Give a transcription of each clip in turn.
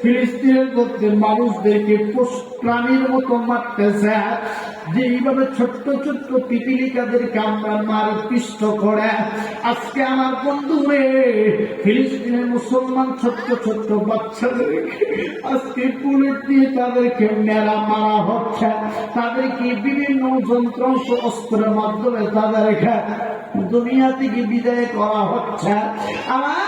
ফিলিস্তিনের মধ্যে মানুষদেরকে প্রাণীর মতো মারতেছে, যেইভাবে ছোট্ট ছোট্ট পিপিলিকাদেরকে আমরা মারি পিষ্ট করে, আজকে আমার বন্ধুরে ফিলিস্তিনের মুসলমান ছোট্ট ছোট্ট বাচ্চাদেরকে আজকে বুলেট দিয়ে তাদেরকে মেরা মারা হচ্ছে, তাদেরকে বিভিন্ন যন্ত্রাংশ অস্ত্রের মাধ্যমে তাদেরকে দুনিয়া থেকে বিদায় করা হচ্ছে। আমার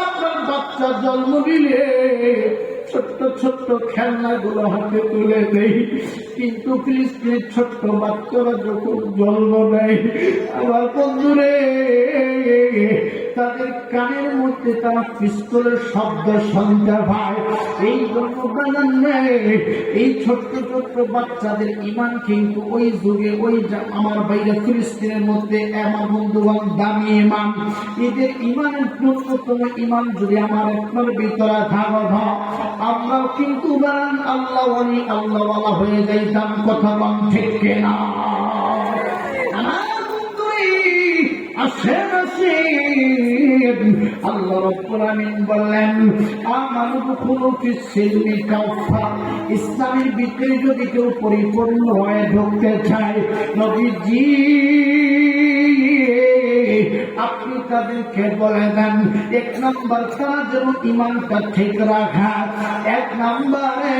আপনার বাচ্চা জন্ম দিলে ছোট্ট ছোট্ট খেলনাগুলো হাতে তুলে দেই, কিন্তু ফিলিস্তিনের ছোট্ট বাচ্চারা যখন জন্ম দেয় আমার বন্ধুরে তাদের কানের মধ্যে তারা পিস্তলের শব্দ শুনতে পায়। এই জন্মদান এই ছোট্ট ছোট্ট বাচ্চাদের ইমান কিন্তু ওই যুগে ওই আমার বাইরে ফিলিস্তিনের মধ্যে আমার বন্ধুবান দামি ইমান, এদের ইমানের ন্যূনতম ইমান যদি আমার আপনার ভিতরে থাকত আমরাও কিন্তু আল্লাহ আল্লাহওয়ালা হয়ে যাইতাম। কথা বল ঠিক কিনা? আল্লাহ রাব্বুল আমিন বললেন ইসলামের ভিতরে যদি কেউ পরিপূর্ণ হয়ে ঢুকতে চায়, নবীজি আপনি তাদেরকে বলে দেন এক নম্বর তারা যেন ইমানটা ঠিক রাখা, এক নম্বরে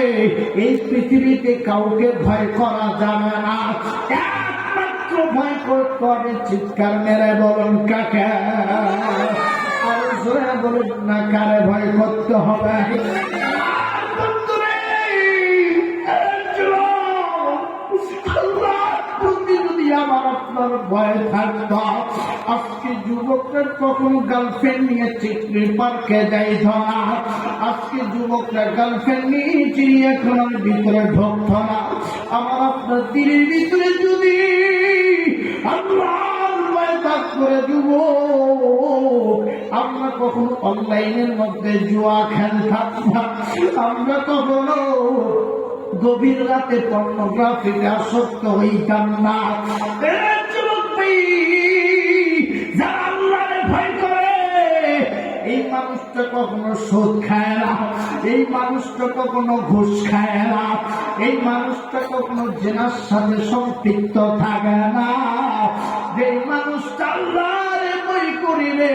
এই পৃথিবীতে কাউকে ভয় করা যাবে না, একমাত্র ভয় করতে হবে চিৎকার মেরে বলুন কাকে, আর জোরে বলুন না কারে ভয় করতে হবে? আমার আপনার ভয় থাকত আজকে যুবকরা কখনো গার্লফ্রেন্ড নিয়ে চিত্রি পার্কে যাই ধরা, আজকে যুবকরা গার্লফ্রেন্ড নিয়ে চিড়িয়াখানার ভিতরে ঢুকত না। আমার আপনার দিনের ভিতরে যদি আল্লাহর ভয় থাক করে যুবক আমরা কখনো অনলাইনের মধ্যে জুয়া খেলতাম না, আমরা কখনো গভীর রাতে পর্নোগ্রাফিতে আসক্ত হইতাম না। যারা আল্লাহরে ভয় করে এই মানুষটা কখনো সুদ খায় না, এই মানুষটা কখনো ঘুষ খায় না, এই মানুষটা কখনো জেনার সাথে সম্পৃক্ত থাকে না, যে মানুষটা আল্লাহরে ভয় করিবে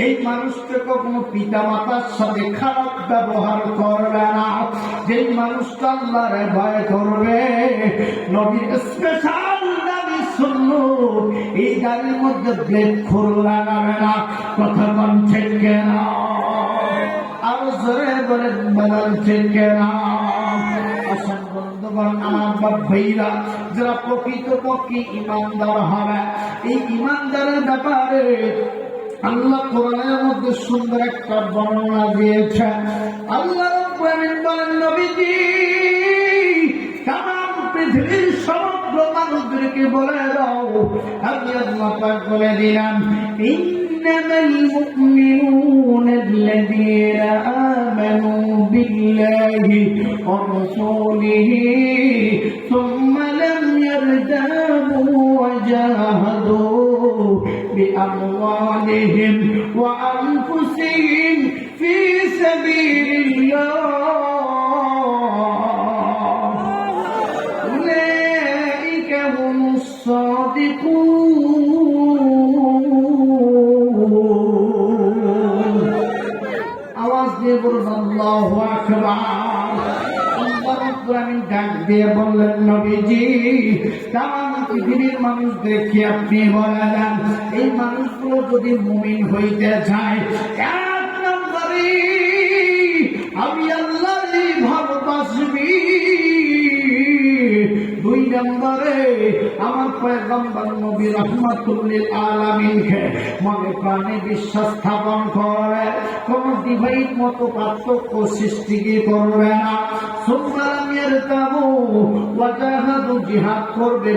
এই মানুষটা কখনো পিতা মাতার সাথে খারাপ ব্যবহার করবে না, যে মানুষটা আল্লাহরে ভয় করবে নবীর স্পেশাল দাবি শুনলো এই গাড়ির মধ্যে ব্লেড খুর লাগাবে না। কথা বল ঠিক কিনা? আরো জোরে বলে বলেন ঠিক কিনা? আসেন বন্ধুগণ আমার বাপ ভাইরা, যারা প্রকৃতপক্ষে ইমানদার হবে এই ইমানদারের ব্যাপারে আল্লাহ কোরআনের মধ্যে সুন্দর একটা বর্ণনা দিয়েছেন। আল্লাহ বলেন নবীজি তাম পৃথিবীর সমগ্র মানুষদেরকে বলে দাও আমি আল্লাহ পাক বলে দিলাম ইন্নামাল মুমিনুনা আল্লাযীনা আমানু বিল্লাহি ওয়া রাসূলিহি সুম্মা লাম ইয়ারতাবু ওয়া জাহাদু بأموالهم وأنفسهم في سبيل الله أولئك هم الصادقون আওয়াজ দিয়ে বলুন আল্লাহু আকবার। আমি ডাক দিয়ে বললেন নবীজি তাম পৃথিবীর মানুষদেরকে আপনি বলে দেন এই মানুষগুলো যদি মুমিন হইতে চায় এক নম্বরে আমি আল্লাহকে ভালোবাসবি, দুই নম্বরে আমার পয়গম্বর নবী রাহমাতুল লিল আলামিনকে মনে প্রাণে বিশ্বাস স্থাপন করে, কোন ডিভাইড মতো পার্থক্য সৃষ্টি করবে না, জিহাদ করবে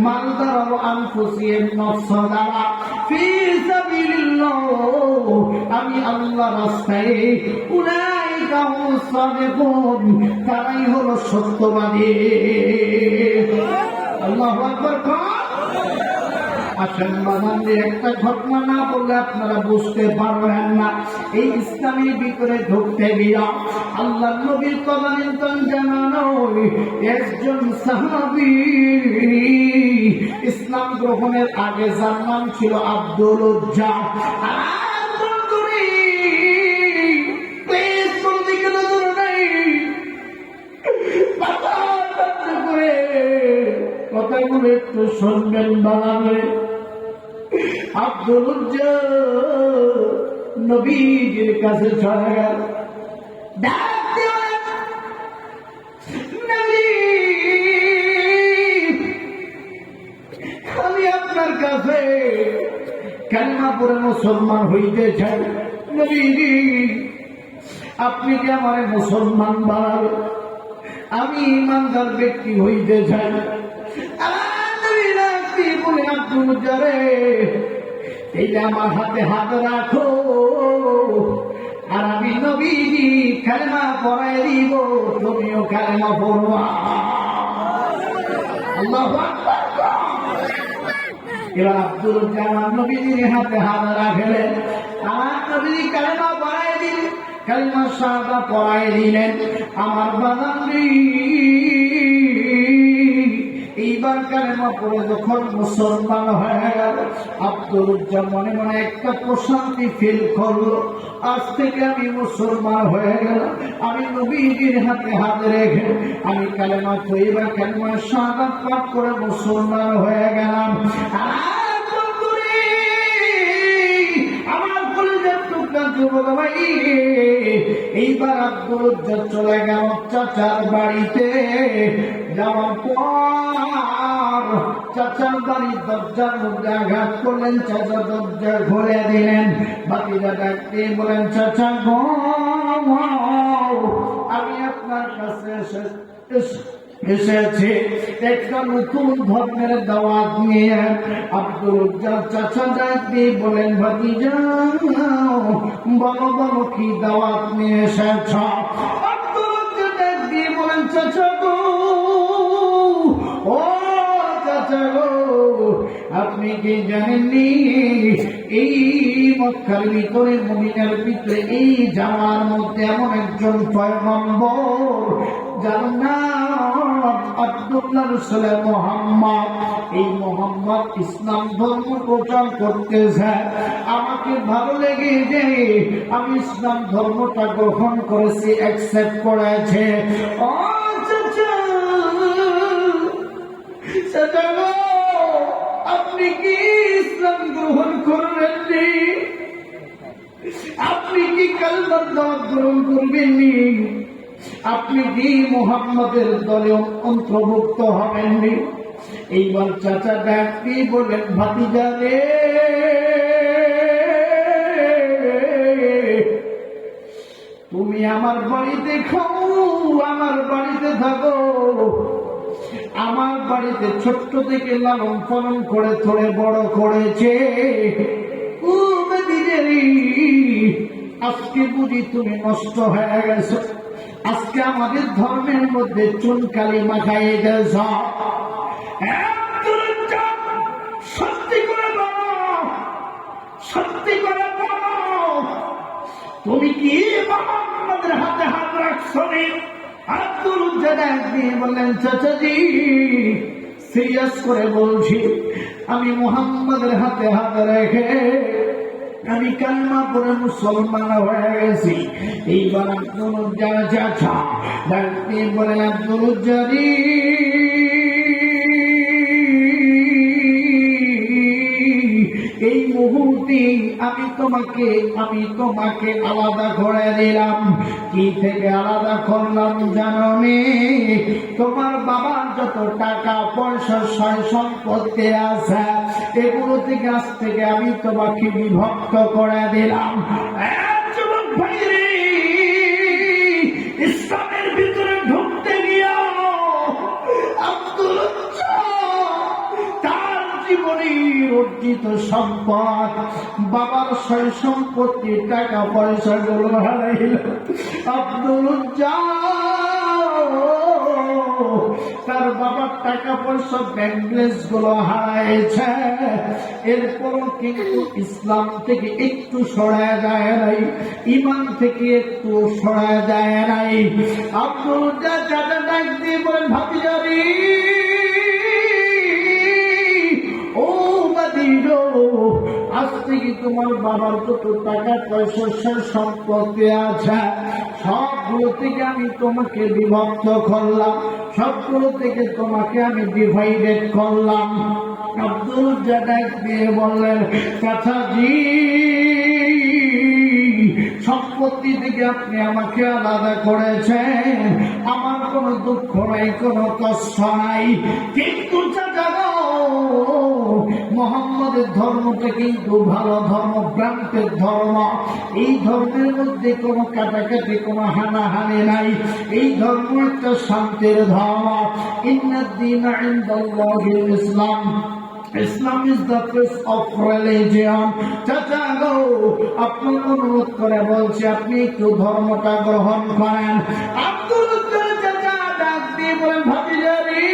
মাল দ্বারা আনফুসিহিম নফস দ্বারা ফি সাবিলিল্লাহ আমি আল্লাহর রাস্তায় উলাইকা হুমুস সাদিকুন তারাই হলো সত্যবাদী। আল্লাহু আকবার। আসেন বাজান, একটা ঘটনা না বললে আপনারা বুঝতে পারবেন না। এই ইসলামের ভিতরে ঢুকতে গিয়া আল্লাহ নবীর তদানীন্তন জানানো একজন সাহাবী ইসলাম গ্রহণের আগে যার নাম ছিল আব্দুল উজ্জা। কথাগুলো একটু শুনবেন বাংলায়। আব্দুল উজ্জা নবীজির কাছে চলে গেল, আমি আপনার কাছে কালিমা পড়ে মুসলমান হইতে চাই। নবীজি আপনি কি আমার মুসলমান বানাবেন? আমি ইমানদার ব্যক্তি হইতে চাই। বলে আব্দুল উজ্জারে এইটা আমার হাতে হাত রাখো, আর আমি নবীজি কালেমা পড়াই দিব, তুমিও কালেমা পড়বা। আল্লাহু আকবার। এবার আব্দুল উজ্জা আমার নবীজির হাতে হাত রাখলেন, আমার নবীজি কালেমা পড়াই দিলেন, কালেমা শাহাদাত পড়াই দিলেন। আমার বাজানরি এইবার কালেমা পড়ে যখন মুসলমান হয়ে গেল, আব্দুল উজ্জা মনে মনে একটা প্রশান্তি ফিল করলো, আজ থেকে আমি মুসলমান হয়ে গেলাম। আমি নবীজির হাতে হাত রেখে আমি কালেমা তৈবা কালেমা শাহাদাত পাঠ করে মুসলমান হয়ে গেলাম। আমার কলিজার টুকরা যুবক ভাই, এইবার আব্দুল উজ্জা চলে গেল চাচার বাড়িতে। যাওয়ার পর চাচার বাড়ির দরজার মধ্যে আঘাত করলেন, চাচা দরজা খুলে দিলেন। বাকিরা ডাকতে বলেন, চাচা গো, আমি আপনার কাছে এসেছি একটা নতুন ধর্মের দাওয়াত নিয়ে। আব্দুল উজ্জা চাচা ডাক দিয়ে বলেন, ভাতিজা বলো বলো কি দাওয়াত নিয়ে এসেছ? আব্দুল উজ্জা ডাক দিয়ে বলেন, চাচা গো, ও চাচা গো, আপনি কি জানেননি এই মক্কার ভিতরে মদিনার ভিতরে এই জামার মধ্যে এমন একজন পয়গম্বর যার নাম আব্দুল্লাহ রাসূল মুহাম্মদ। এই মুহাম্মদ ইসলাম ধর্ম প্রচার করতেছে। আমাকে ভালো লেগে যে আমি ইসলাম ধর্মটা গ্রহণ করেছি, অ্যাকসেপ্ট করেছে। ও আপনি কি ইসলাম গ্রহণ করবেননি? আপনি কি কালেমার দাওয়াত গ্রহণ করবেননি? আপনি কি মুহাম্মদের দলে অন্তর্ভুক্ত হবেননি? এইবার চাচা ডাকতে বলেন, ভাতিজা রে, তুমি আমার বাড়িতে খাও, আমার বাড়িতে থাকো, আমার বাড়িতে ছোট্ট থেকে লালন পালন করে থরে বড় করেছে। আজকে বুঝি তুমি নষ্ট হয়ে গেছো, আজকে আমাদের ধর্মের মধ্যে চুনকালি মাখাই গেছ। সত্যি করে বলো, সত্যি করে বলো, তুমি কি মুহাম্মদের হাতে হাত রাখছো? আব্দুল উজ্জা ডাক দিয়ে বললেন, চাচাজি সিরিয়াস করে বলছি, আমি মুহাম্মদের হাতে হাত রেখে আমি কালেমা পড়ে মুসলমান হয়ে গেছি। এইবার আব্দুল উজ্জা চাচা ডাক দিয়ে বলেন, আব্দুল উজ্জা জি, এই মুহূর্তে আমি তোমাকে আলাদা করে দিলাম। কি থেকে আলাদা করলাম জানো নি? তোমার বাবার যত টাকা পয়সা সয় সম্পত্তি আছে এগুলো থেকে আজ থেকে আমি তোমাকে বিভক্ত করে দিলাম। যুবক ভাই, ইসলামের ভিতরে ঢুকতে গিয়া আব্দুল উজ্জা তার জীবনের অর্জিত সম্পদ, বাবার সয় সম্পত্তি, টাকা পয়সা গুলো হারাইল। আব্দুল উজ্জা আর বাবার টাকা পয়সা ব্যাংকলেস গুলো হারাইছে, এরপরও কিন্তু ইসলাম থেকে একটু সরায় যায় নাই, ইমান থেকে একটু সরায় যায় নাই। আব্দুল চাচা ডাক দিয়ে বলেন, ভাতিজারি ও বাদিরো, আজ থেকে তোমার বাবার যত টাকা পয়সা সম্পত্তি আছে সবগুলো থেকে আমি তোমাকে বিভক্ত করলাম, সবগুলো থেকে তোমাকে আমি ডিভাইডেড করলাম। আব্দুল জাদাক দিয়ে বললেন, চাচাজি সম্পত্তি থেকে আপনি আমাকে আলাদা করেছেন, আমার কোনো দুঃখ নাই, কোনো কষ্ট নাই, কিন্তু চাচা মোহাম্মদের ধর্মটা কিন্তু ভালো ধর্ম, প্রান্তের ধর্ম। এই ধর্মের মধ্যে কোনো কাটাকাটি, কোনো হানাহানি নাই। এই ধর্ম একটা শান্তির ধর্ম। ইন্নাদ-দীনা ইনদাল্লাহিল ইসলাম, Islam is the first of religion. চাচা গো, আপনার অনুরোধ করে বলছি আপনি একটু ধর্মটা গ্রহণ করেন। আব্দুল চাচা ডাক দিয়ে বলেন, ভাতিজারি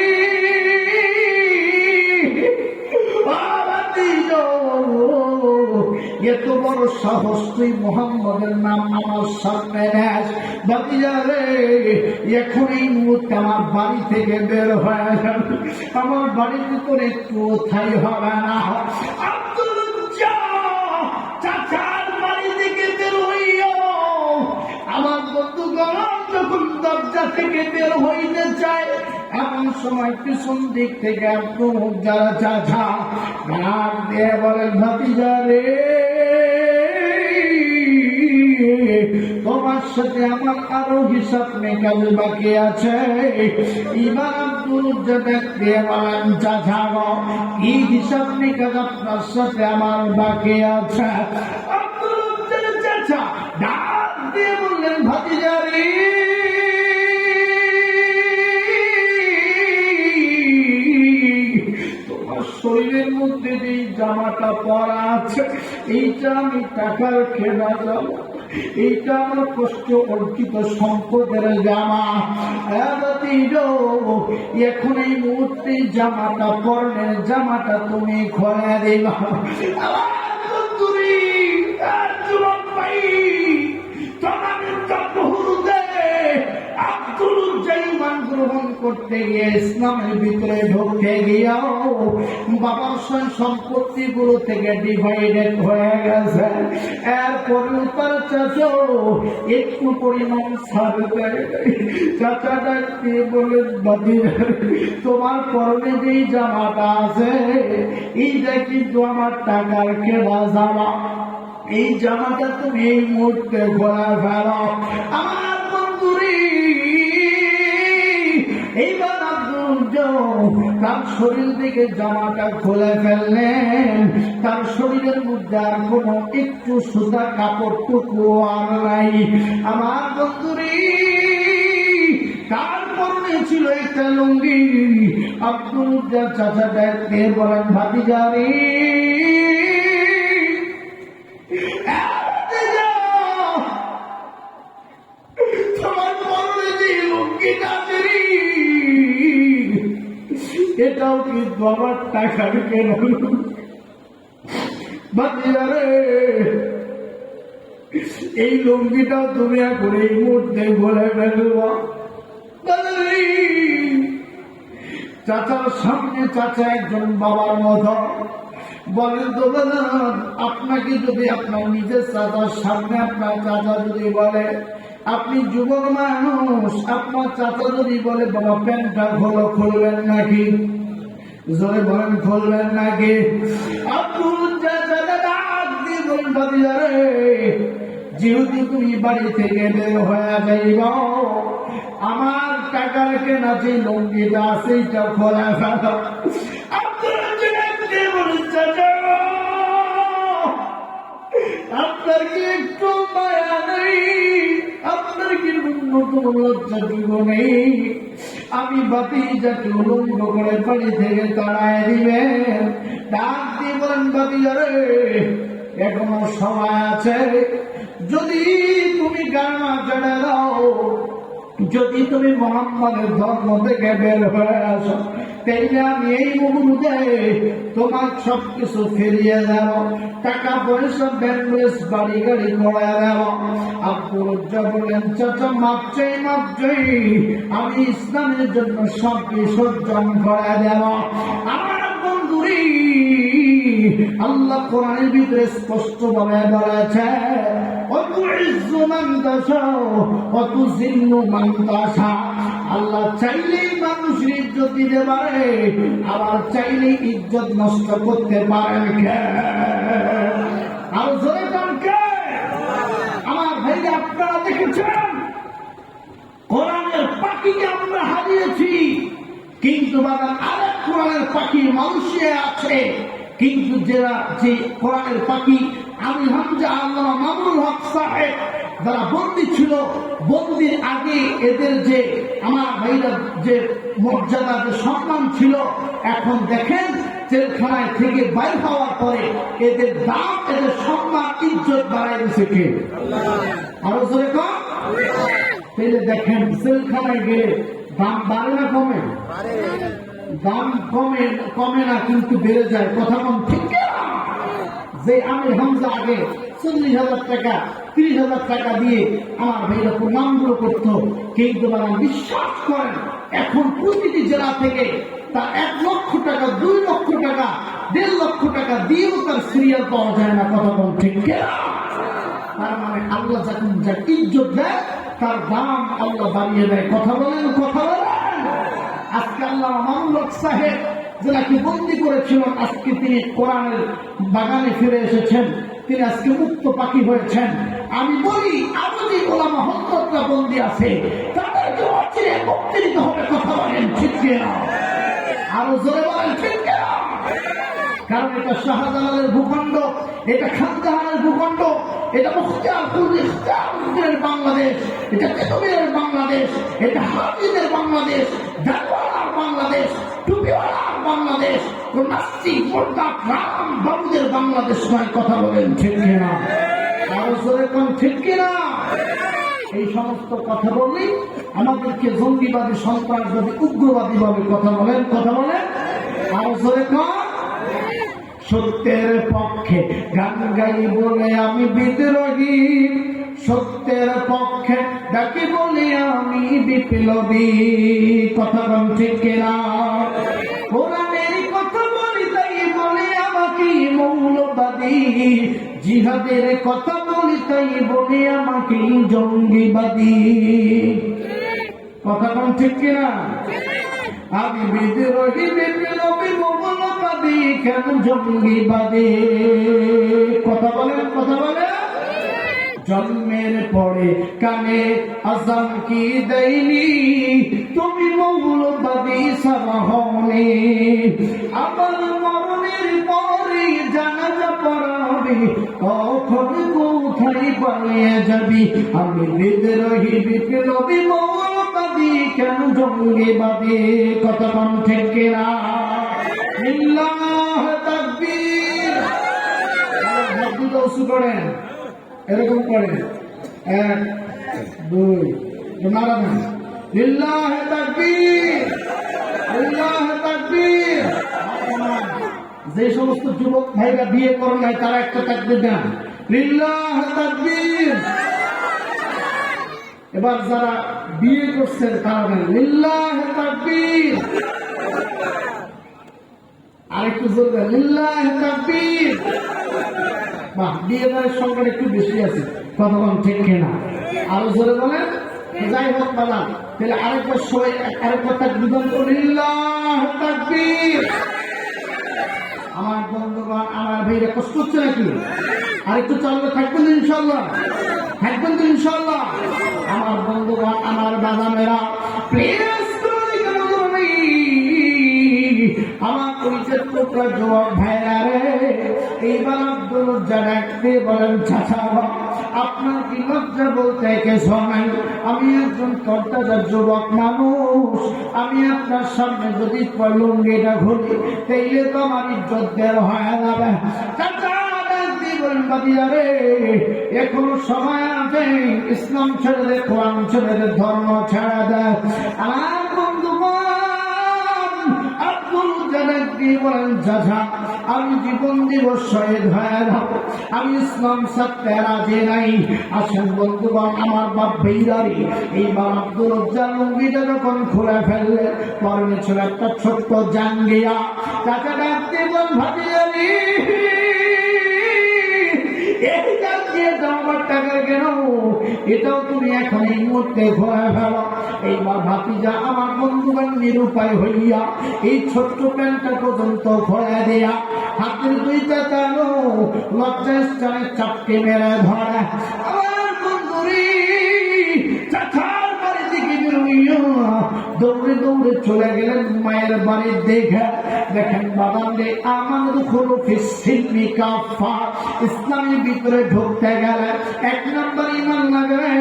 এত বড় সাহস তুই মোহাম্মদের নাম আমার সামনে নেস, ভাতিজারে এখন এই মুহূর্তে আমার বাড়ি থেকে বের হয়ে যাবে, আমার বাড়ির ভিতরে একটু ঠাই হবে না। আব্দুল চাচার বাড়ি থেকে বের হইও, আমার বন্ধুগণ যখন দরজা থেকে বের হইতে চায় এমন সময় পিছন দিক থেকে আব্দুল চাচা ডাক দিয়ে বলেন, ভাতিজারে তোমার সাথে আমার আরো হিসাব নিকাশ বাকি আছে। ইমাম আব্দুল জাদাক দিয়ে বলেন, চাচা কি হিসাব নিকাশ আপনার সাথে আমার বাকি আছে? আব্দুল চাচা ডাক দিয়ে বললেন, ভাতিজারি শরীরের মধ্যে যে জামাটা পরা আছে এইটা আমি টাকার কেনা জামা, এইটা আমার কষ্ট অর্জিত সম্পদের জামা। এখন এই মুহূর্তে জামাটা পরনের জামাটা তুমি খোলা দিবা। গ্রহণ করতে গিয়ে ইসলামের ভিতরে ঢুকতে গিয়েও বাবার সম্পত্তি গুলো থেকে ডিভাইডেড হয়ে গেছে। এরপরে তার চাচা একটু পরিমাণ ছাড়বে, চাচা ডাকতে বলে, তোমার পরনে যে জামাটা আছে এইটা কিন্তু আমার টাকার কেনা জামা, এই জামাটা তুমি এই মুহূর্তে ঘোরা ফেলো। আমার বন্ধুরি এইবার আব্দুল তার শরীর থেকে জামাটা খুলে ফেললেন, তার শরীরের মধ্যে আর কোনো একটু সুতা কাপড় টুকু আর নাই। আমার বন্ধুরি তার পরনে ছিল একটা লুঙ্গি। আব্দুল চাচা দেখতে বলেন, ভাতিজারি তোমার পরনে যে লুঙ্গিটা আছে এটাও কিন্তু আমার টাকার কেনা। ভাতিজারে এই লুঙ্গিটাও তুমি এখন এই মুহূর্তে বলে ফেলবো। চাচার সামনে চাচা একজন বাবার মতো বলেন, তো আপনাকে যদি আপনার নিজের চাচার সামনে আপনার চাচা যদি বলে, আপনি যুবক মানুষ, আপনার চাচা যদি বলে বাবা প্যান্টটা খোলো, খুলবেন নাকি? জোরে বলেন, খুলবেন নাকি? আব্দুল চাচা ডাক দিয়ে বলেন, ভাতিজারে যেহেতু তুমি বাড়ি থেকে বের হয়ে যাইব, আমার টাকার কেনা যে লুঙ্গিটা আছে এটা খোলা ফেলো। আপনার কি একটু মায়া নেই? আপনার কি ন্যূনতম লজ্জা দিব নেই? আমি ভাতিজাকে উলঙ্গ করে বাড়ি থেকে তাড়ায় দিবেন। ডাক দিয়ে বলেন, ভাতিজারে এখনো সময় আছে, যদি তুমি গামা চড়ে দাও যদি তুমি মোহাম্মদের ধর্ম থেকে বের হয়ে আসো, তাইলে আমি এই মুহূর্তে তোমার সবকিছু ফিরিয়ে দেব, টাকা পয়সা ব্যাংকেস বাড়ি গাড়ি করে দেব। আব্দুল বলেন, চাচা মাপ চাই, আমি ইসলামের জন্য সব বিসর্জন করে দেব। আমার বন্ধুরি, আল্লাহ কোরআনের ভিতরে স্পষ্ট ভাবে বলেছে, আল্লাহ চাইলেই মানুষের ইজ্জত দিতে পারে, আবার চাইলেই ইজ্জত নষ্ট করতে পারেন কে? আর জোরে কে? আমার ভাই, আপনারা দেখেছেন কোরআনের পাখিকে আমরা হারিয়েছি, কিন্তু আরেক কোরআনের পাখি মানুষে আছে। কিন্তু যারা যে কোরআনের পাখি আমি হামজা আল্লামা মামুনুল হক সাহেব যারা বন্দী ছিল, বন্দির আগে এদের যে আমার ভাইরা যে মর্যাদা, যে সম্মান ছিল, এখন দেখেন জেলখানায় থেকে বাইর হওয়ার পরে এদের দাম, এদের সম্মান, ইজ্জত বাড়াই দিয়েছে কে? আরো জোরে কম। দেখেন জেলখানায় গেলে দাম বাড়ে না কমে? দাম কমে না, কিন্তু বেড়ে যায়। কথা কম ঠিক না? যে আমি হামজা আগে 40,000 টাকা 30,000 টাকা দিয়ে আমার ভাইরা প্রমাণগুলো করত, কিন্তু বিশ্বাস করেন এখন প্রতিটি জেলা থেকে তার 1 লক্ষ টাকা, 2 লক্ষ টাকা, 1.5 লক্ষ টাকা দিয়েও তার সিরিয়াল পাওয়া যায় না। কথা কম ঠিক না? তার মানে আল্লাহ যখন যা ইজ্জত দেয় তার দাম আল্লাহ বাড়িয়ে দেয়। কথা বলেন, কথা বলেন। আজকে আল্লাহ মামুনুল হক সাহেব যাকে বন্দী করেছিলেন, আজকে তিনি কোরআনের বাগানে ফিরে এসেছেন, তিনি আজকে মুক্ত পাখি হয়েছেন। আমি বলি, আরো যে ওলামা হত্যা বন্দী আছে তাদেরকে অচিরে মুক্তি দিতে হবে। কথা বলেন ঠিক কিনা? আরো জোরে বলেন ঠিক কিনা? কারণ এটা শাহজালালের ভূখণ্ড, এটা খানজাহানের ভূখণ্ড, এটা মুখতিয়ার বাংলাদেশ, এটা তেতুমিরের বাংলাদেশ, এটা হাজিদের বাংলাদেশ, জানওয়ালার বাংলাদেশ, টুপিওয়ালার বাংলাদেশ, নাস্তিক মোরতাদ রাম বাবুদের বাংলাদেশ নয়। কথা বলেন ঠিক কিনা? আরো জোরে কোন ঠিক কিনা? এই সমস্ত কথা বললেই আমাদেরকে জঙ্গিবাদী, সন্ত্রাসবাদী, উগ্রবাদী ভাবে কথা বলেন। কথা বলেন আরো জোরে কোন? সত্যের পক্ষে গান গাই বলে আমি বিদ্রোহী, সত্যের পক্ষে ডাকি বলে আমি বিপ্লবী। কথা বল ঠিক কিনা? কোরআনের কথা বলি তাই বলে আমাকে মৌলবাদী, জিহাদের কথা বলি তাই বলে আমাকে জঙ্গিবাদী। কথা বল ঠিক কিনা? আমি বিদ্রোহী, বিপ্লবী, মৌলবাদী, কেন জঙ্গিবাদী? কথা বলেন, কথা বলেন। জন্মের পরে কানে আজান কি দেয়নি, তুমি মৌলবাদী সারা হওনি। আবার মরণের পরে জানাজা পড়াবে, কখন কোথায় পালিয়ে যাবি? আমি বিদ্রোহী, বিপ্লবী, মৌলবাদী, কেন জঙ্গিবাদী? কথা কম ঠিক কিনা? লিল্লাহ তাকবীর। দুটো উঁচু করেন, এরকম করেন, 1 2 নারা দেন, লিল্লাহ তাকবীর, লিল্লাহ তাকবীর। যে সমস্ত যুবক ভাইরা বিয়ে করেন নাই তারা একটা তাকবীর দেন, লিল্লাহ তাকবীর। এবার যারা বিয়ে করছেন তারা দেন, লিল্লাহ তাকবীর। আরেকটু জোর দেন, লিল্লাহ তাকবীর। বাহ, বিয়েবারের সংখ্যাটা একটু বেশি আছে। কতক্ষণ ঠিক কিনা? আরো জোরে বলেন। যাই হোক বাবা, তাহলে আরেকবার সবাই আরেকবার তাকবীর করুন, লিল্লাহ তাকবীর। আমার বন্ধুগণ, আমার ভাইরা কষ্ট হচ্ছে নাকি? আরেকটু চলবে, থাকবেন ইনশাল্লাহ? থাকবেন তো ইনশাল্লাহ? আমার বন্ধুগণ, আমার বাজানেরা, প্লিজ আমার পরিচয় টুকরা যুবক ভাইরা রে, এইবার আব্দুল জানাতে বলেন, চাচা আপনার কি লজ্জা বলতে কিছু নাই? আমি একজন কর্তাদার যুবক মানুষ, আমি আপনার সামনে যদি লুঙ্গিটা ঘুরি তাইলে তো আমার ইজ্জত বের হয়ে যাবে। চাচা বলেন বাদিয়া রে, এখনো সময় আছে, ইসলাম ছেড়ে দে, কোরআন ছেড়ে দে, ধর্ম ছেড়ে দে। আমার বন্ধুগণ আব্দুল জানাক দিয়ে বলেন চাচা আমি জীবন দিব শহীদ হয়ে যাব, আমি ইসলাম ছাড়তে রাজি নাই। আসেন বন্ধুগণ আমার বাপ ভাইয়ারি, এইবার আব্দুল লুঙ্গিটা যখন খুলে ফেললে পরনে ছিল একটা ছোট্ট জাঙ্গিয়া, চাচা ডাকতে বল ভাটিয়ারি এই জাঙ্গিয়াটা আমার টাকা কেন, এটাও তুমি এখন এই মুহূর্তে ঘোরা ফেলো। এইবার ভাতিজা আমার বন্ধুগণ নিরুপায় হইয়া এই ছোট্ট প্যান্টটা পর্যন্ত ঘোরা দেয়া হাতের দুইটা তালো লজ্জাস্থানে চাপকে মেরে ধরে। আমার বন্ধুরি চাচার বাড়ি থেকে বেরোইয়া দৌড়ে দৌড়ে চলে গেলেন মায়ের বাড়ির দেখে। দেখেন বাবা রে আমার দুঃখলো ফিসিলমি কাফা, ইসলামের ভিতরে ঢুকতে গেলে 1 নম্বর ঈমান লাগবে,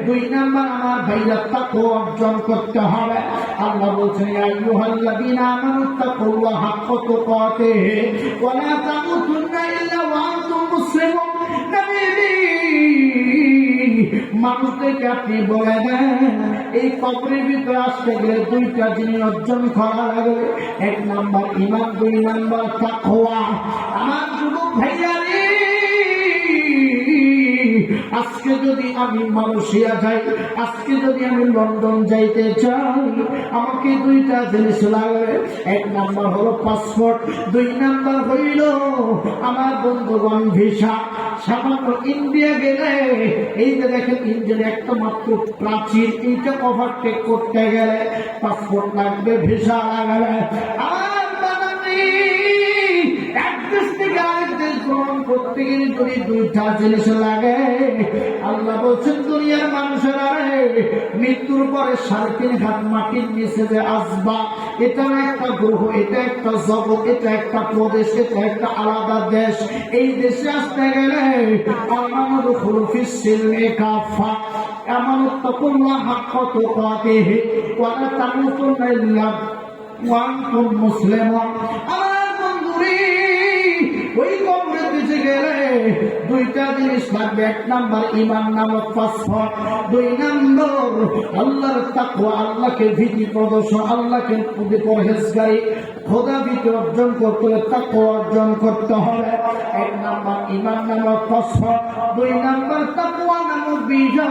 2 নম্বর আমার ভাইরা তাকওয়া অর্জন করতে হবে। আল্লাহ বলছেন ইয়া আইয়ুহাল্লাযীনা আমানু তাকুল্লাহা হাক্কা তুকাতিহি ওয়া লা তামুতুন্না ইল্লা ওয়া আনতুম মুসলিমুন। মানুষদেরকে আপনি বলে দেন এই কবরের ভিতরে আসতে গেলে 2টা জিনিস অর্জন করা লাগবে, 1 নম্বর ঈমান, 2 নম্বর তাকওয়া। আমার যুবক ভাইয়ারে আজকে যদি আমি মালয়েশিয়া যাই, আজকে যদি আমি লন্ডন যাইতে চাই, আমাকে 2টা জিনিস লাগবে, 1 নম্বর হলো পাসপোর্ট, 2 নম্বর হইল আমার বন্ধুগণ ভিসা। সামান্য ইন্ডিয়া গেলে এই যে দেখেন ইন্ডিয়ার একটা মাত্র প্রাচীর, এইটা ওভারটেক করতে গেলে পাসপোর্ট লাগবে, ভিসা লাগবে। আর বানানি এক দেশ থেকে আরেক দেশ ভ্রমণ করতে গেলে যদি 2টা জিনিস লাগে, আল্লাহ বলছেন দুনিয়ার মানুষেরা মৃত্যুর পরে 3.5 হাত মাটির নিচে যে আসবা, এটা একটা গ্রহ, এটা একটা জগৎ, এটা একটা প্রদেশ, এটা একটা আলাদা দেশ। এই দেশে আসতে গেলে আমানত খুলফিস সিলমি কাফা, আমানত তাকুল্লাহ হাক্কা তুকাতিহি ওয়া লা তামুতুন্না ইল্লা ওয়া আনতুম মুসলিমুন। আমার বন্ধুরে ওই কবরে দিতে গেলে 2টা জিনিস লাগবে, 1 নম্বর ঈমান নামক পাসপোর্ট, 2 নম্বর আল্লাহর তাকওয়া, আল্লাহকে ভীতি প্রদর্শন, আল্লাহকে পরহেজগারি, খোদা ভীতি অর্জন করতে হলে তাকওয়া অর্জন করতে হবে। 1 নম্বর ঈমান নামক পাসপোর্ট, 2 নম্বর তাকওয়া নামক ভিসা।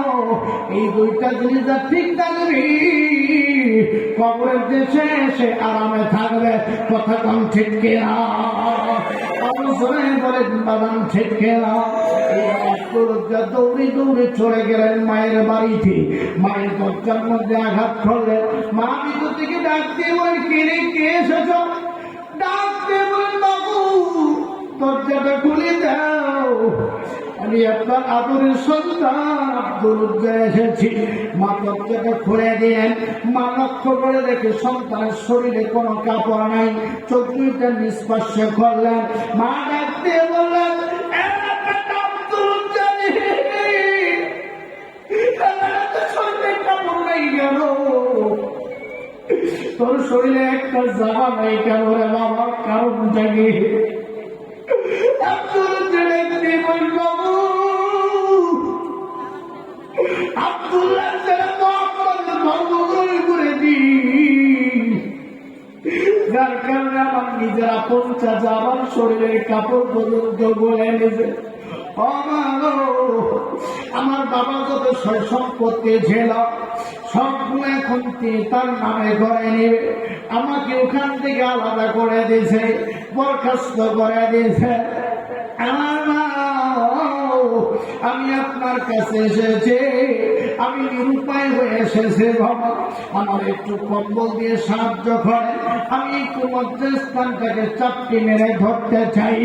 এই 2টা জিনিস ঠিক থাকবে কবরের দেশে এসে আরামে থাকবে। কথা কম ঠিক কিনা? বলেন বাদাম ঠিক কিনা? দৌড়ে দৌড়ে চলে গেলেন মায়ের বাড়িতে, মায়ের দরজার মধ্যে আঘাত করলেন। মা ভিতর থেকে ডাক দিয়ে বলেন কে কে এসেছ? ডাক দিয়ে বলেন বাবু দরজাটা খুলে দাও, আমি আপনার আদরের সন্তান আব্দুল এসেছি। মা দরজাটা খুলে দিলেন। মা লক্ষ্য করে দেখে সন্তানের শরীরে কোনো কাপড় নাই, চোখ 2টা নিষ্পাস্য করলেন। মা ডাক দিয়ে বললেন তোর শরীরে একটা জামা নাই কেন রে বাবা? কারণটা কি? আব্দুল্লাহ করে দিই, যার কারণে আমার নিজের আপন চাচা আমার শরীরের কাপড় পর্যন্ত বলে এনেছে। আমার বাবা যত সয় সম্পত্তি ছিল সবগুলো এখন তার নামে করে নেবে। আমাকে ওখান থেকে আলাদা করে দিয়েছে, বরখাস্ত করে দিয়েছে। আমার মা আমি আপনার কাছে এসেছি, আমি নিরুপায় হয়ে এসেছি বাবা, আমার একটু কম্বল দিয়ে সাহায্য করে, আমি একটু মধ্যস্থানটাকে চাপটি মেরে ধরতে চাই।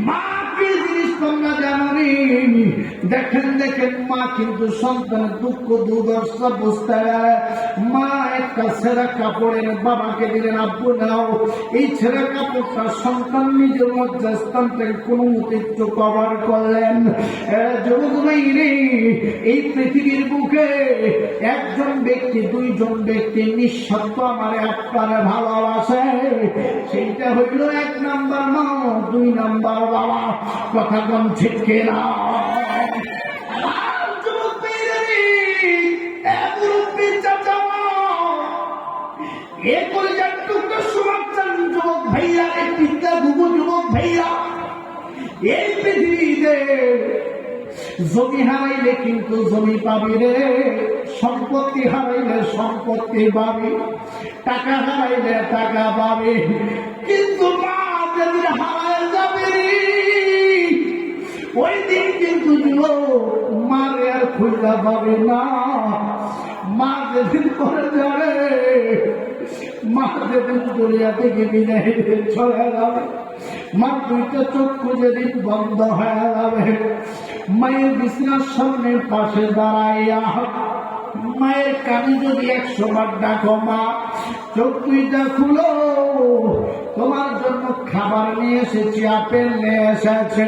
মা কি জিনিস তোমরা জানো নি? দেখেন দেখেন মা কিন্তু সন্তানের দুঃখ দুর্দশা বুঝতে পারে। মা একটা ছেঁড়া কাপড়ের বাবাকে দিলেন, আব্বু নাও। এই ছেঁড়া কাপড়টা সন্তান নিজের লজ্জাস্থানটাকে কোনো মতে একটু কভার করলেন। যুবক ভাইরে, এই পৃথিবীর বুকে একজন ব্যক্তি দুইজন ব্যক্তি নিঃস্বার্থ আমারে আপনারে ভালোবাসে, সেইটা হইল 1 নাম্বার মা, 2 নাম্বার বাবা। কথা কম ঠিক কিনা? এই পৃথিবীতে জমি হারাইলে কিন্তু জমি পাবি রে, সম্পত্তি হারাইলে সম্পত্তি পাবি, টাকা হারাইলে টাকা পাবি, কিন্তু মা যেদিন হারায় যাবে ওই দিন কিন্তু মারে আর খুঁজা পাবে না। মা যেদিন করে যাবে, মা যেদিন দুনিয়া থেকে বিদায় চলে যাবে, মা দুইটা চক্ষু যেদিন বন্ধ হয়ে যাবে, মায়ের বিছানার সামনে পাশে দাঁড়াইয়া মায়ের কানে যদি 100 বার ডাকো, মা চোখ দুইটা খুলো, তোমার জন্য খাবার নিয়ে এসেছি, আপেল নিয়ে এসেছে,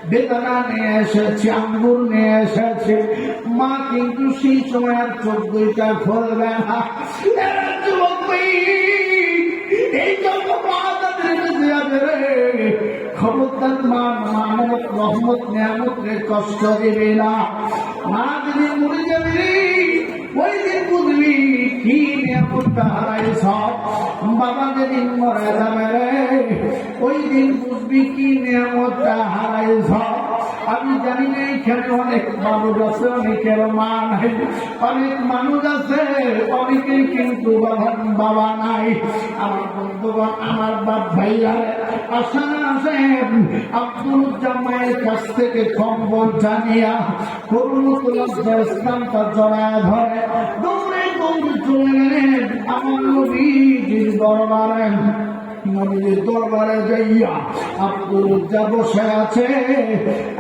বেদানা নিয়ে এসেছে, আঙ্গুর নিয়ে এসেছে, মা কিন্তু সেই সময় আর চোখ দুইটা খুলবে না। এই জন্য মা তাদের খবরদার মা মানব রহমত নিয়ামত রে কষ্ট দিবে না। মা যদি মরে যাবে ওই দিন বুঝবি কি নিয়ামতটা হারাইছ। বাবা যেদিন মরে যাবে রে ওই দিন বুঝবি কি নিয়ামতটা হারাইছ। আমি জানি না এখানে অনেক মানুষ আছে, অনেকের মা নাই, অনেক মানুষ আছে অনেকেই কিন্তু বাবা নাই। আমার বন্ধুগণ, আমার বাপ ভাইয়া আশা আসেন আব্দুল জামাইয়ের কাছ থেকে কম্বল জানিয়া ইসলামটা জড়ায় ধরে দৌড়ে দৌড়ে চলে গেলেন আমার নবীজির দরবারে। নবীর দরবারে যাইয়া আব্দুল বসে আছে,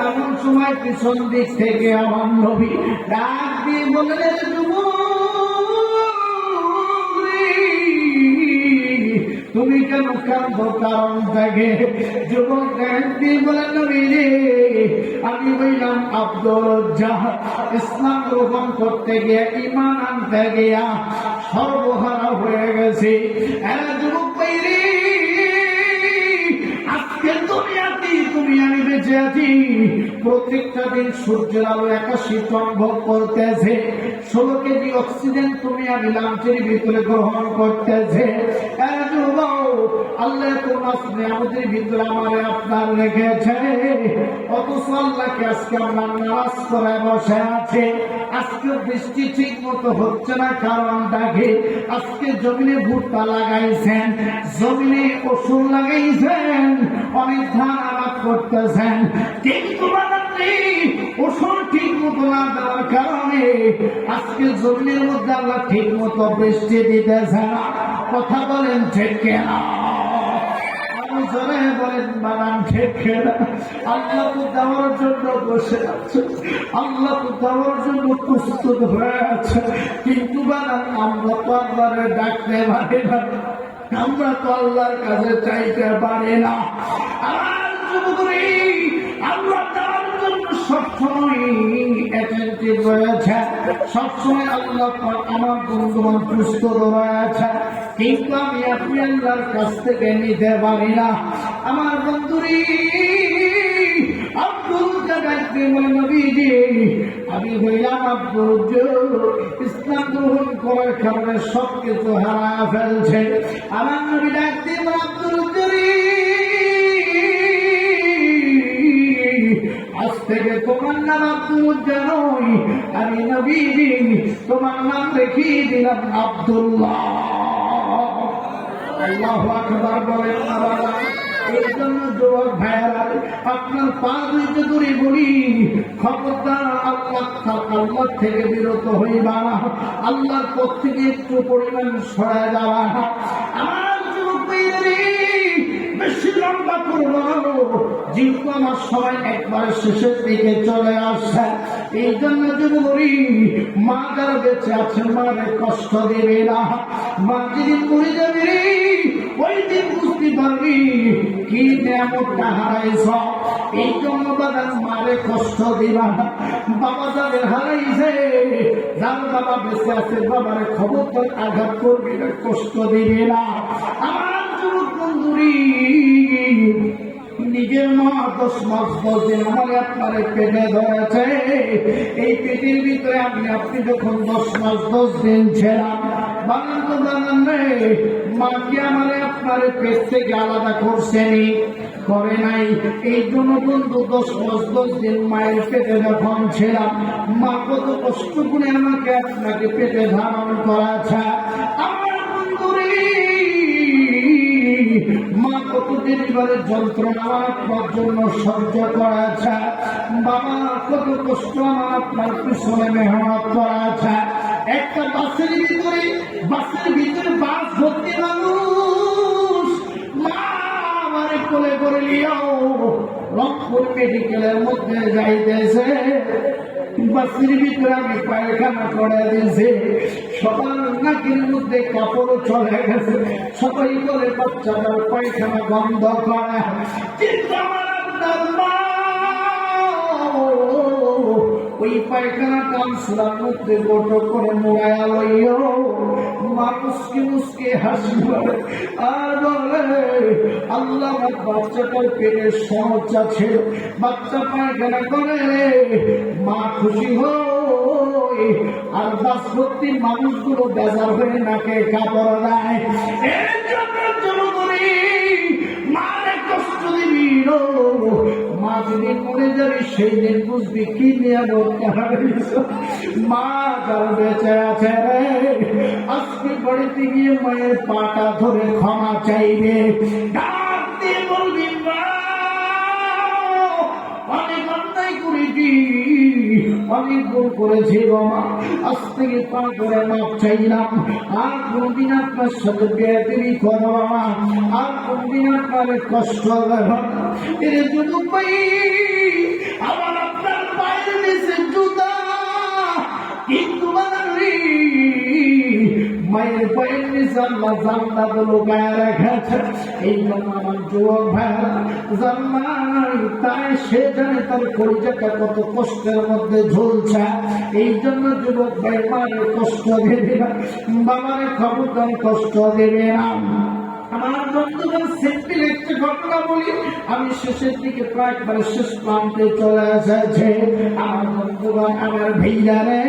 এমন সময় পিছন দিক থেকে আমার নবী ডাক দিয়ে বললেন, তুমি কেন কাঁদো? কারণ থাকে। যুবক ডাক দিয়ে বলেন, নবী রে, আমি বললাম আব্দুল ইসলাম গ্রহণ করতে গিয়ে, ঈমান আনতে গিয়া সর্বহারা হয়ে গেছে। যুবক ভাইরে, আজকে দুনিয়াতে তুমি আমি বেঁচে আছি, প্রত্যেকটা দিন সূর্যের আলো 81 টন ভোগ করতেছে, 16 কেজি অক্সিজেন তুমি আমি লাঞ্চের ভিতরে গ্রহণ করতেছে। আল্লাহ আমাদের ভিতরে আমার আপনার রেখেছে, অথচ আল্লাহকে আজকে আমরা নারাজ করে বসে আছে। আজকে বৃষ্টি ঠিক মতো হচ্ছে না, কারণটা কি? আজকে জমিনে ভুট্টা লাগাইছেন, জমিনে ওষুধ লাগাইছেন, অনেক ধান আবাদ করতেছেন, কিন্তু ওষুধ ঠিক মতো না দেওয়ার কারণে আজকে জমিনের মধ্যে আল্লাহ ঠিক মতো বৃষ্টি দিতেছে না। কথা বলেন ঠিক কিনা? বলেন বানান ঠিক কিনা? আল্লাহ তো দেওয়ার জন্য বসে আছে, আল্লাহ তো দেওয়ার জন্য প্রস্তুত হয়ে আছে, কিন্তু বানান আমরা তো আল্লাহরে ডাকতে পারি না, আমরা তো আল্লাহর কাছে চাইতে পারি না। আর যুবকরা আল্লাহ দেওয়ার জন্য সবসময় অ্যাটেনটিভ রয়েছে, সবসময় আল্লাহ আমার বন্ধুবান প্রস্তুত রয়েছে, কিন্তু আমি আপনি আল্লাহর কাছ থেকে নিতে পারি না। আমার বন্ধুরি আমি হইলাম আব্দুল, ইসলাম গ্রহণ করার কারণে সবকিছু হারায় ফেলছে। আমার নবী ডাকতে আব্দুল, আজ থেকে তোমার নাম আব্দুল নয়, আমি নবী, তোমার নাম রেখে দিলাম আব্দুল্লাহ। আল্লাহু আকবার বলেন। এই জন্য যুবক ভাইয়েরা, আপনার পা দুইটা ধরে বলি, খবরদার আল্লাহ থেকে বিরত হইবা না, আল্লাহর পথ থেকে একটু পরিমাণ সরে যাওয়া না। আমার যুবক ভাইয়েরা, বেশি লম্বা করবো, যেহেতু আমার সময় একবার শেষের দিকে চলে আসছে, এই জন্য যদি বলি মা যারা বেঁচে আছেন মারে কষ্ট দেবে না। মা যেদিন মরে যাবে ওই দিন বুঝতে পারবি কি নিয়ামতটা হারাইছ। এই জন্য বাদান মারে কষ্ট দিবা না। বাবা যাদের হারাইছে, যার বাবা বেঁচে আছে বাবারে খবরদার আঘাত করবি না, কষ্ট দিবি না। আমার যুবক বন্ধুরি, নিজের মা 10 মাস 10 দিন আমার আপনারে পেটে ধরেছে। এই পেটের ভিতরে আপনি যখন 10 মাস 10 দিন ছিলাম, বানান তো বানান রে, মা কি আমার আপনারে পেট থেকে আলাদা করছেনি? করে নাই। এই জন্য বন্ধু 10 মাস 10 দিন মায়ের পেটে যখন ছিলাম, মা কত কষ্ট করে আমাকে আপনাকে পেটে ধারণ করেছে। আমার বন্ধুরে, মা কতদিন ধরে যন্ত্রণা আপনার জন্য সহ্য করেছে। বাবা কত কষ্ট আমার আপনার পিছনে মেহনত করেছে। একটা বাসের ভিতরে বাস ভর্তি মানুষ, মা আমার কোলে করে নিয়েও রংপুর মেডিকেলের মধ্যে যাইতেছে। বাসের ভিতরে আমি পায়খানা করে দিয়েছি, সবার নাকের মধ্যে কাপড় চলে গেছে। সবাই বলে বাচ্চাটার পায়খানা বন্ধ করে, কিন্তু আমার আপনার মা ওই পায়খানা কামসলার মধ্যে গোটো করে মোড়ায়া লইও মা মুসকে মুসকে হাসি বলে আর বলে, আল্লাহ বাচ্চাটার পেটের সমস্যা ছিল, বাচ্চা পায়খানা করে মা খুশি হয়। আর বাস ভর্তি মানুষগুলো বেজার হয়ে নাকে কাপড় দেয়। এর জন্য জনগণী মারে কষ্ট দিবি, মা যেদিন মরে যাবে সেই দিন বুঝবি কি নিয়ে মা যার বেঁচে আছে রে, আজকে বাড়িতে গিয়ে মায়ের পাটা ধরে ক্ষমা চাইবে, ডাক দিয়ে বলবি মা অনেক অন্যায় করেছি, অনেক ভুল করেছি গো মা, আজ থেকে পা করে মাপ চাইলাম। আর কোনদিন আপনার সাথে বেয়াদবি করবো না, আর কোনদিন আপনার কষ্ট দেব না। এর জন্য পাই আমার আপনার পায়ের নিচে জুতা, কিন্তু মায়ের পায়ের নিচে আল্লাহ জান্নাত লুকায় রেখেছে। এই জন্য আমার যুবক ভাইরা জান্নাত তাই সে জানে তার পরিচয়টা কত কষ্টের মধ্যে ঝুলছে। এই জন্য যুবক ভাই মায়ের কষ্ট দেবে না, বাবার খবরদার কষ্ট দেবে না। আমার বন্ধুগণ সিম্পল একটা ঘটনা বলি, আমি শেষের দিকে প্রায় একবারে শেষ প্রান্তে চলে এসেছে। আমার বন্ধুগণ, আমার ভাইয়ারে,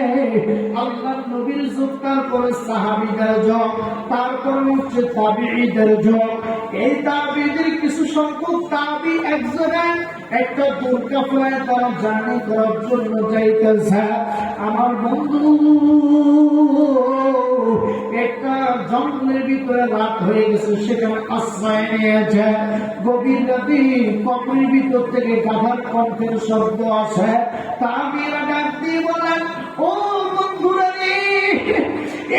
আল্লাহ নবীর যুগ, তারপরে সাহাবীদের যুগ, তারপরে হচ্ছে তাবিঈদের যুগ। এই তাবিঈদের কিছু সংখ্যক তাবি একজনে একটা দুর্গাপুরায় তারা জার্নি করার জন্য যাইতেছে। আমার বন্ধু একটা জঙ্গলের ভিতরে রাত হয়ে গেছে, সেখানে আশ্রয় নিয়েছে। গভীর রাতে কবরের ভিতর থেকে গাধার কণ্ঠের শব্দ আসে। তাবিরা ডাক দিয়ে বলেন, ও বন্ধুরা রে,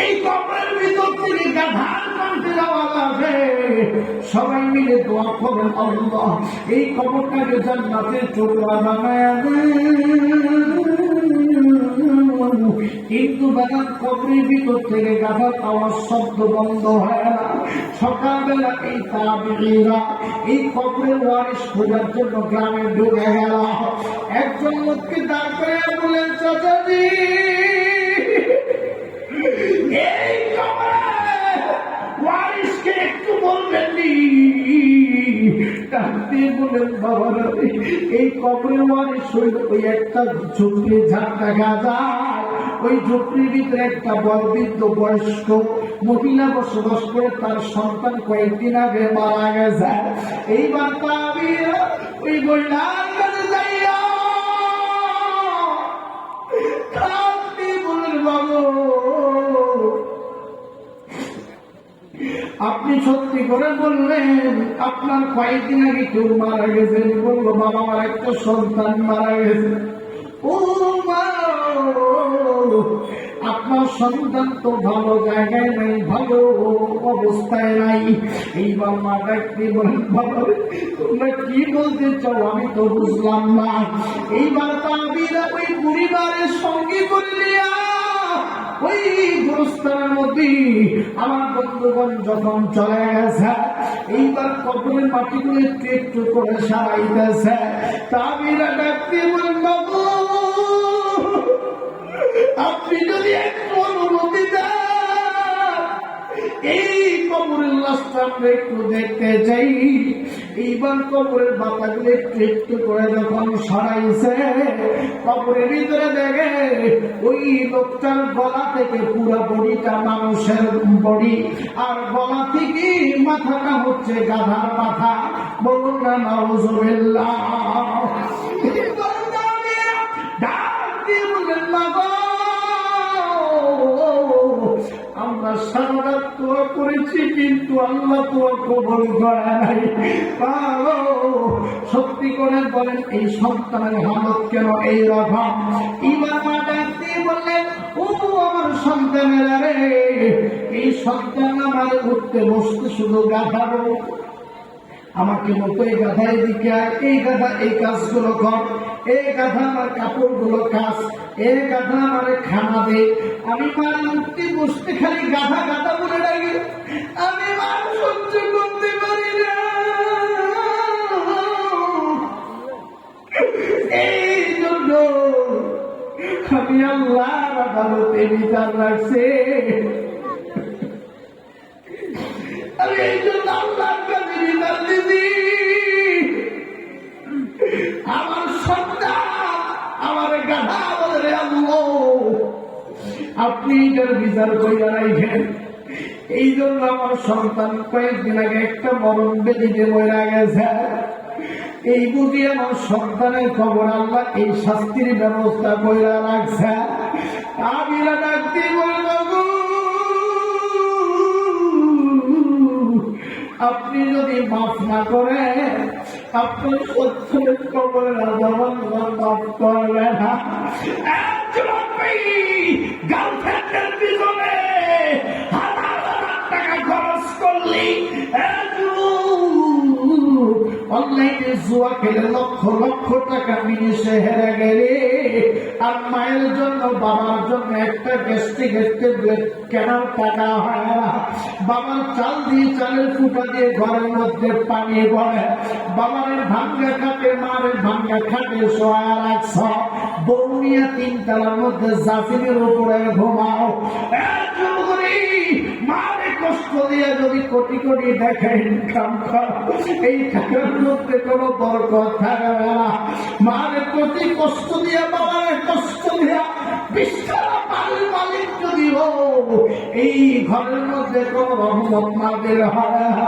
এই কবরের ভিতর থেকে গাধার কণ্ঠের আওয়াজ আসে, সবাই মিলে দোয়া করেন আল্লাহ এই কবরটাকে জান্নাতের টুকরা বানায় দেন। কিন্তু বাগান কবরের ভিতর থেকে গাধার আওয়াজ শব্দ বন্ধ হয় না। সকালবেলা এই তাবিঈরা এই কবরের ওয়ারিশ খোঁজার জন্য গ্রামে ঢুকে গেল। একজন লোককে দাঁড় করে বললেন, চাচাজি এই কবরের ওয়ারিশকে একটু বলবেন নি? ডাকতে বলেন, বাবারা এই কবরের ওয়ারিশ হইল ওই একটা ঝুঁকড়ি ঝাঁক দেখা যায়, ওই ঝুঁকড়ির ভিতরে একটা বয়োবৃদ্ধ বয়স্ক মহিলা বসবাস করে, তার সন্তান কয়েকদিন আগে মারা গেছে। এইবার তাবিরা ওই মহিলার কাছে যাইয়া কাঁদতে বলেন, বাবু আপনি সত্যি করে বললেন আপনার কয়েকদিন আগে কেউ মারা গেছে? বললো, বাবা আমার একটা সন্তান মারা গেছে। ও মা, আপনার সন্তান তো ভালো জায়গায় নাই, ভালো অবস্থায় নাই। এইবার মা ডাকতে বলেন, বাবা তোমরা কি বলতে চাও আমি তো বুঝলাম না। এইবার তাবিরা ওই পরিবারের সঙ্গে করে দিয়া ওই গোরস্থানের মধ্যে আমার বন্ধুগণ যখন চলে গেছে, এইবার কবরের মাটিগুলো একটু একটু করে সারাইতেছে। তাবিরা ডাকতে বলেন, বাবু আপনি যদি একটু অনুমতি দেন এই কবরের লাশটা আমরা একটু দেখতে চাই। এইবার কবরের বাতাগুলো একটু একটু করে যখন সরাইছে, কবরের ভিতরে দেখে ওই লোকটার গলা থেকে পুরো বডিটা মানুষের বডি, আর গলা থেকে মাথাটা হচ্ছে গাধার মাথা। বলুন না নাউজুবিল্লাহ। আমরা সারা তোয়া করেছি কিন্তু আল্লাহ তোয়া কবল করে নাই। সত্যি করে বলেন এই সন্তানের হালত কেন এইরকম? এবার মা ডাকতে বললেন, ও আমার সন্তানেরা রে, এই সন্তান আমার উঠতে বসতে শুধু গাধাবো, আমাকে মতো এই গাধায় দিকে এই গাধা এই কাজগুলো কর, এই গাধা আমার কাপড়গুলো কাজ, এই গাধা আমার খানা দে। আমি মার উঠতে বসতে খালি গাধা গাধা বলে ডাকি, আমি মার সহ্য করতে পারি না। এই জন্য আমি আল্লাহর আদালতে বিচার রাখছি। আমি এই জন্য আল্লাহর কাছে বিচার দিদি, আমার সন্তান আমার গাধা বলে আল্লাহ আপনি এটার বিচার কইরা রাখেন। এই জন্য আমার সন্তান কয়েকদিন আগে একটা মরণ বেদিতে মরে গেছে। এই বুঝি আমার সন্তানের খবর আল্লাহ এই শাস্তির ব্যবস্থা কইরা রাখছে। আমিরা ডাকতে বলবো, আপনি যদি মাফ না করে আপনার সত্যের কবরের আজাব মাফ করবে না। গার্লফ্রেন্ডের পিছনে হাজার হাজার টাকা খরচ করলি, অনলাইনে জুয়া খেলে লক্ষ লক্ষ টাকা বিনিশে হেরে গেলে, আর মায়ের জন্য বাবার জন্য একটা গ্যাস্ট্রিক ট্যাবলেট কেনার টাকা হয় না। বাবার চাল দিয়ে চালের ফুটা দিয়ে ঘরের মধ্যে পানি পড়ে, বাবার ভাঙ্গা খাটে মারের ভাঙ্গা খাটে শোয়া রাখছ, বৌনিয়া তিনতলার মধ্যে জাফিনের উপরে ঘুমাও। মারে কষ্ট দিয়ে যদি কোটি কোটি টাকা ইনকাম করো, এই টাকার মধ্যে কোনো বরকত থাকবে না। মারে কোটি কষ্ট দিয়ে বাবারে কষ্ট দিয়া বিশাল বাড়ির মালিক যদি এই ঘরের মধ্যে কোন রহমত নাজিল হয় না।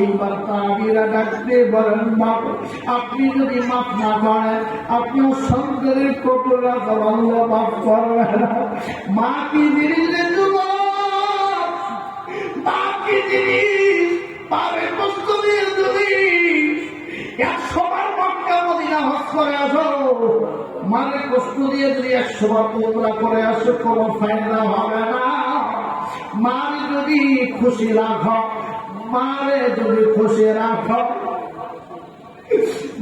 এইবার তাবিরা ডাকতে বলেন, বাবা আপনি যদি মাফ না করেন আপনার সন্তানের কবুল আল্লাহ মাফ করবে না। মা কি জিনিস বাকি জিনিস পারে কষ্ট দিয়ে যদি 100 বার মক্কা মদিনা হজ করে আসো, মানে কষ্ট দিয়ে যদি 100 বার উমরা করে আসো কোনো ফায়দা হবে না। মারে যদি খুশি রাখো, মারে যদি খুশি রাখো,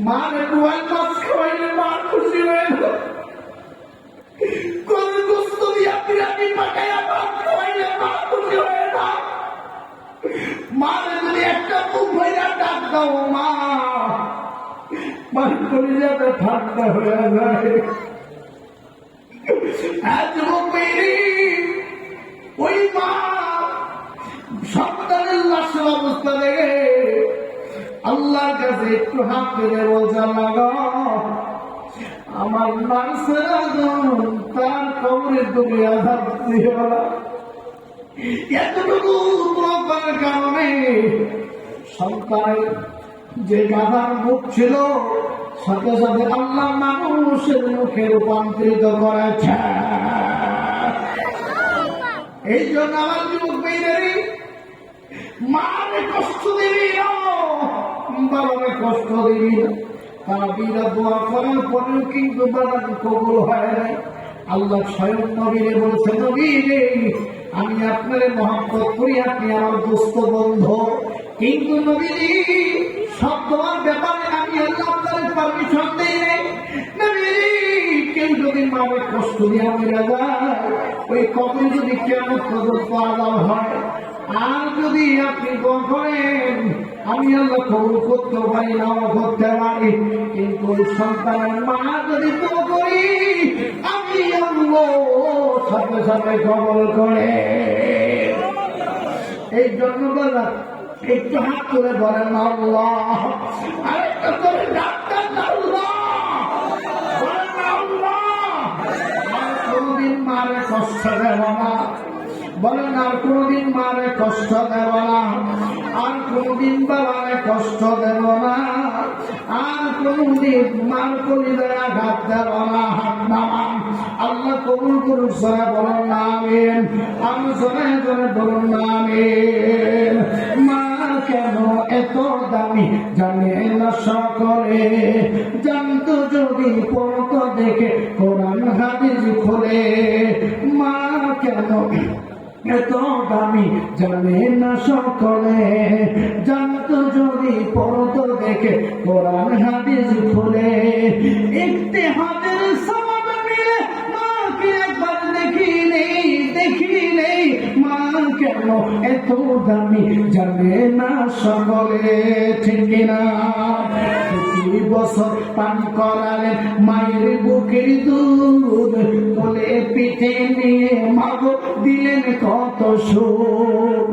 মারে দুয়ার মাছ খাওয়াইলে মার খুশি হয়ে কোন কষ্ট দিয়ে বিরাটি পাকাইয়া ভাত খাওয়াইলে মার খুশি হয়ে না। মারে যদি একটা মুখ ভইরা ডাক দাও মা, মার কলিজাটা ঠান্ডা হয়ে যায়। আজ ওই মা সন্তানের লাশের অবস্থা দেখে আল্লাহর কাছে একটু হাত পেরে বলছে, আমার নার্সের তার কবরের তুমি আঘাত দিও না। এতটুকু করার কারণে সন্তানের যে গাধার মুখ ছিল সাথে সাথে আল্লাহ মানুষের মুখে রূপান্তরিত করেছে। এই জন্য আমার যুবক মেয়েদেরই মারে কষ্ট দিবি না, বাবাকে কষ্ট দিবি না। তারা বিরা দোয়া করার পরেও কিন্তু বাবার কবুল হয় নাই। আল্লাহ স্বয়ং নবীরে বলছে, নবীরে আমি আপনারে মহব্বত করি, আপনি আমার দোস্ত বন্ধু, কিন্তু নবীজি সব তোমার ব্যাপারে আমি আল্লাহ আপনার পারমিশন দেই নাই। নবীজি কেউ যদি মারে কষ্ট দিয়ে আমি রাজা ওই কবরে যদি কেমন পর্যন্ত আলাদা হয়, আর যদি আপনি করেন আমি আল্লাহ কবুল করতে পারি নাও করতে পারি, কিন্তু ওই সন্তানের মা যদি তো করি আমি আল্লাহ সাথে সাথে কবল করে। এই জন্য বলা একটু হাত তুলে বলেন আল্লাহ, আরেকটা করে ডাক্তার আল্লাহ বলেন আল্লাহ। আর কোনদিন মারে কষ্ট দেব না, বলেন আর কোনদিন মারে কষ্ট দেব না, আর কোনদিন বাবারে কষ্ট দেব না, আর কোনদিন মার পরিবারে আঘাত দেব না। হাত নামান, আল্লাহ কবুল করুন। সরে বলুন না আমিন, আমি সরে সরে বলুন না আমিন। মা কেন এত দামি জানে না সকলে, জানতো যদি পড়তো দেখে কোরআন হাদিস খুলে। মা কেন এত দামি জানে না সকলে, জানতো যদি পড়তো দেখে কোরআন হাদিস খুলে। ইত্তেহাদের সওয়াব মিলে মাকে একবার দেখি নেই, মা কেন এত দামি জানে না সকলে, ঠিক না? প্রতি বছর পান করালেন মায়ের বুকের দুধ, কোলে পিঠে নিয়ে মাগো দিলেন কত সুখ।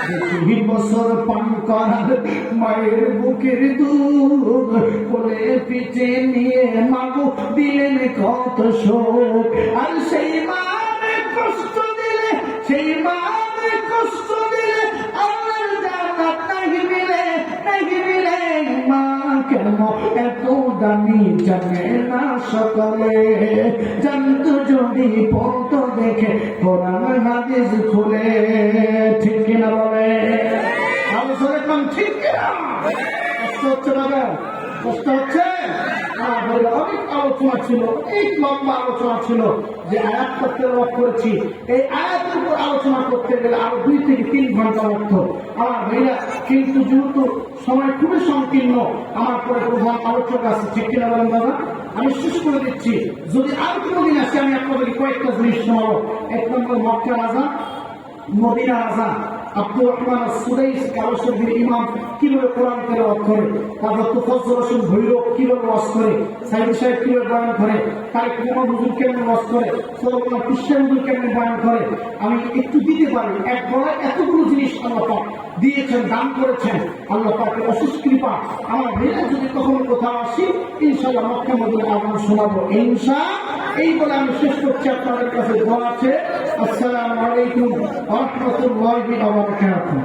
প্রতি বছর পান করালেন মায়ের বুকের দুধ, কোলে পিঠে নিয়ে মাগো দিলেন কত সুখ। আর সেই মায়ের কষ্ট দিলে, সেই মায়ের কষ্ট দিলে আমার জান্নাত নাহি মিলে, নাহি মিলে। মা কেন এত দামি জানে না সকলে, জানতো যদি পড়তো দেখে কোরআন হাদিস খুলে, ঠিক কিনা বলে? আলোচনা কম, ঠিক কিনা? কষ্ট হচ্ছে বাবা, কষ্ট হচ্ছে? অনেক আলোচনা ছিল, অনেক লম্বা আলোচনা ছিল, যে আয়াতটা তেলাওয়াত করেছি। এই আয়াতের উপর আলোচনা করতে গেলে আরো 2 থেকে 3 ঘন্টা লাগতো আমার ভাইরা, কিন্তু যেহেতু সময় খুবই সংকীর্ণ, আমার পরে প্রধান আলোচক আছে, ঠিক কিনা বলেন দাদা? আমি শেষ করে দিচ্ছি, যদি আর কোনোদিন আসে আমি আপনাদেরকে কয়েকটা জিনিস শোনাবো। 1 নম্বর মক্কার আযান, মদিনার আযান। আব্দুর রহমান সুদাইস কালশরীফের ইমাম কিভাবে কোরআন তেলাওয়াত করে, তারপর তোফাজ্জল হোসেন ভৈরব কিভাবে ওয়াজ করে, সাইদি সাহেব কিভাবে বয়ান করে, তারেক মোহাম্মদ হুজুর কেমন ওয়াজ করে, সৌরভ কৃষ্ণ হুজুর কেমন বয়ান করে। আমি একটু দিতে পারি, এক গলায় এতগুলো জিনিস আল্লাহ পাক দিয়েছেন, দান করেছেন। আল্লাহ পাকের অশেষ কৃপা। আমার মেয়েরা যদি কখনো কোথাও আসি, ইনশাআল্লাহ মক্কা মদিনার আযান শোনাবো ইনশাআল্লাহ। এই বলে আমি শেষ করছি, আপনাদের কাছে দোয়া আছে। আসসালামু আলাইকুম ওয়া রাহমাতুল্লাহি ওয়া বারাকাতুহু।